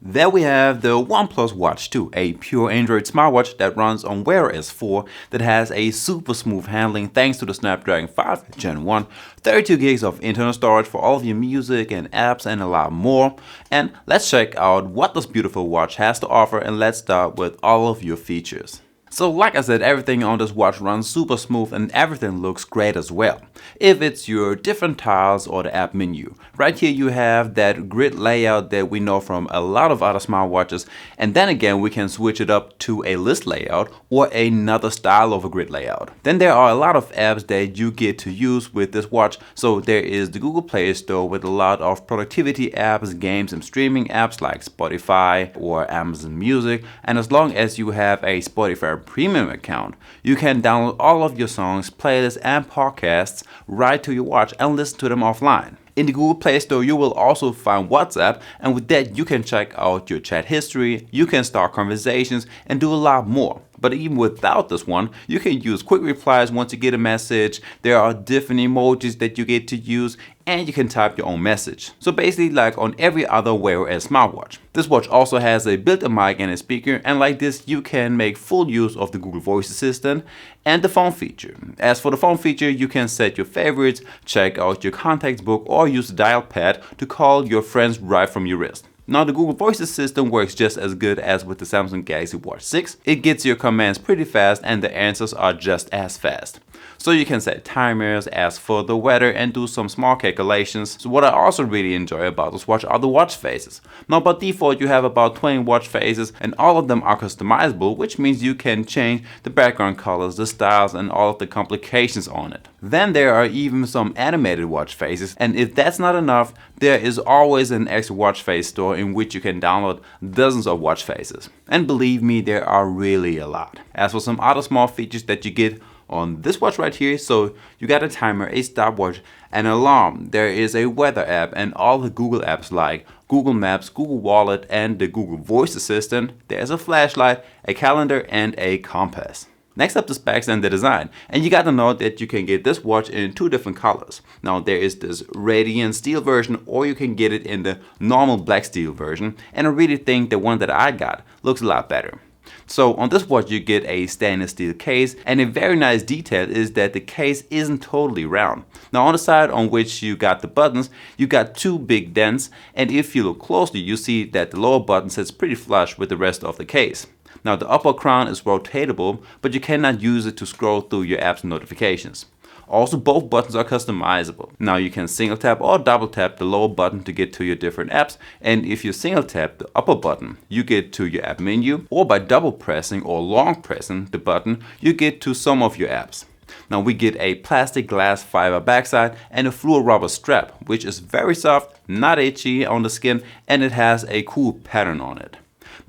There we have the OnePlus Watch 2, a pure Android smartwatch that runs on Wear OS 4 that has a super smooth handling thanks to the Snapdragon 5 Gen 1, 32 gigs of internal storage for all of your music and apps and a lot more. And let's check out what this beautiful watch has to offer, and let's start with all of your features. So like I said, everything on this watch runs super smooth and everything looks great as well. If it's your different tiles or the app menu. Right here you have that grid layout that we know from a lot of other smartwatches, and then again we can switch it up to a list layout or another style of a grid layout. Then there are a lot of apps that you get to use with this watch. So there is the Google Play Store with a lot of productivity apps, games and streaming apps like Spotify or Amazon Music, and as long as you have a Spotify Premium account, you can download all of your songs, playlists and podcasts right to your watch and listen to them offline. In the Google Play Store, you will also find WhatsApp, and with that you can check out your chat history, you can start conversations and do a lot more. But even without this one, you can use quick replies once you get a message. There are different emojis that you get to use, and you can type your own message. So basically like on every other Wear OS smartwatch. This watch also has a built-in mic and a speaker, and like this you can make full use of the Google Voice Assistant and the phone feature. As for the phone feature, you can set your favorites, check out your contacts book, or use the dial pad to call your friends right from your wrist. Now the Google Voice Assistant works just as good as with the Samsung Galaxy Watch 6. It gets your commands pretty fast and the answers are just as fast. So you can set timers, ask for the weather and do some small calculations. So what I also really enjoy about this watch are the watch faces. Now by default you have about 20 watch faces and all of them are customizable, which means you can change the background colors, the styles and all of the complications on it. Then there are even some animated watch faces, and if that's not enough, there is always an extra watch face store in which you can download dozens of watch faces. And believe me, there are really a lot. As for some other small features that you get on this watch right here, so you got a timer, a stopwatch, an alarm, there is a weather app and all the Google apps like Google Maps, Google Wallet and the Google Voice Assistant. There's a flashlight, a calendar and a compass. Next up, the specs and the design. And you gotta know that you can get this watch in two different colors. Now there is this radiant steel version, or you can get it in the normal black steel version. And I really think the one that I got looks a lot better. So on this watch you get a stainless steel case, and a very nice detail is that the case isn't totally round. Now on the side on which you got the buttons, you got two big dents, and if you look closely you see that the lower button sits pretty flush with the rest of the case. Now the upper crown is rotatable, but you cannot use it to scroll through your apps and notifications. Also, both buttons are customizable. Now you can single tap or double tap the lower button to get to your different apps, and if you single tap the upper button, you get to your app menu, or by double pressing or long pressing the button, you get to some of your apps. Now we get a plastic glass fiber backside and a fluoro rubber strap, which is very soft, not itchy on the skin, and it has a cool pattern on it.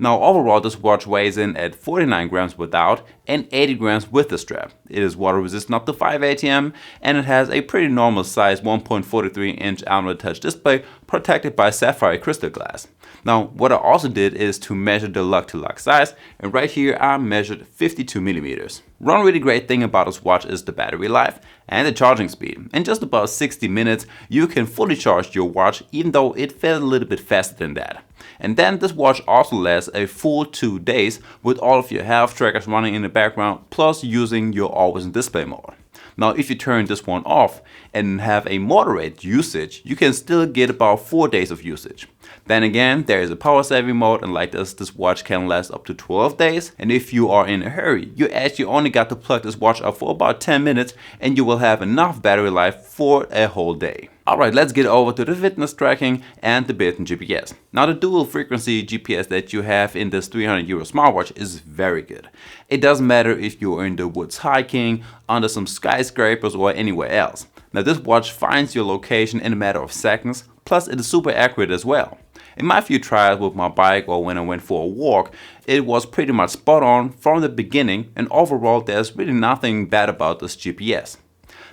Now overall this watch weighs in at 49 grams without and 80 grams with the strap. It is water resistant up to 5 ATM, and it has a pretty normal size 1.43 inch AMOLED touch display protected by sapphire crystal glass. Now what I also did is to measure the lug to lug size, and right here I measured 52 millimeters. One really great thing about this watch is the battery life and the charging speed. In just about 60 minutes you can fully charge your watch, even though it felt a little bit faster than that. And then this watch also lasts a full 2 days with all of your health trackers running in the background, plus using your always on display mode. Now if you turn this one off and have a moderate usage, you can still get about 4 days of usage. Then again, there is a power saving mode, and like this watch can last up to 12 days. And if you are in a hurry, you actually only got to plug this watch up for about 10 minutes and you will have enough battery life for a whole day. Alright, let's get over to the fitness tracking and the built-in GPS. Now the dual frequency GPS that you have in this €300 smartwatch is very good. It doesn't matter if you're in the woods hiking, under some skyscrapers or anywhere else. Now this watch finds your location in a matter of seconds, plus it is super accurate as well. In my few trials with my bike or when I went for a walk, it was pretty much spot on from the beginning, and overall there's really nothing bad about this GPS.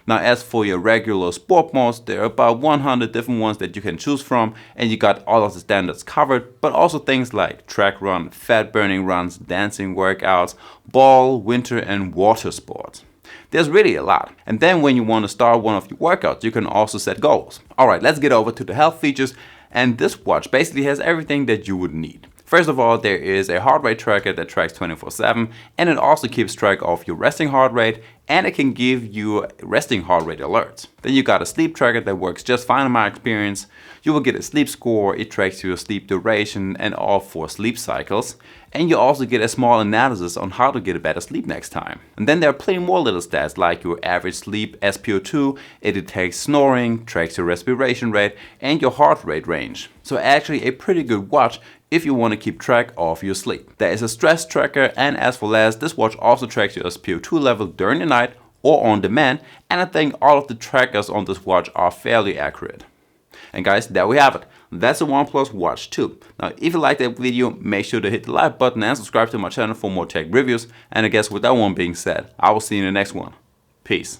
Now as for your regular sport modes, there are about 100 different ones that you can choose from, and you got all of the standards covered, but also things like track run, fat burning runs, dancing workouts, ball, winter and water sports. There's really a lot. And then when you want to start one of your workouts, you can also set goals. Alright, let's get over to the health features. And this watch basically has everything that you would need. First of all, there is a heart rate tracker that tracks 24/7, and it also keeps track of your resting heart rate, and it can give you resting heart rate alerts. Then you got a sleep tracker that works just fine in my experience. You will get a sleep score, it tracks your sleep duration and all 4 sleep cycles, and you also get a small analysis on how to get a better sleep next time. And then there are plenty more little stats like your average sleep SpO2, it detects snoring, tracks your respiration rate, and your heart rate range. So actually a pretty good watch if you want to keep track of your sleep. There is a stress tracker, and as for last, this watch also tracks your SpO2 level during the night or on demand, and I think all of the trackers on this watch are fairly accurate. And guys, there we have it. That's the OnePlus Watch 2. Now, if you liked that video, make sure to hit the like button and subscribe to my channel for more tech reviews. And I guess with that one being said, I will see you in the next one. Peace.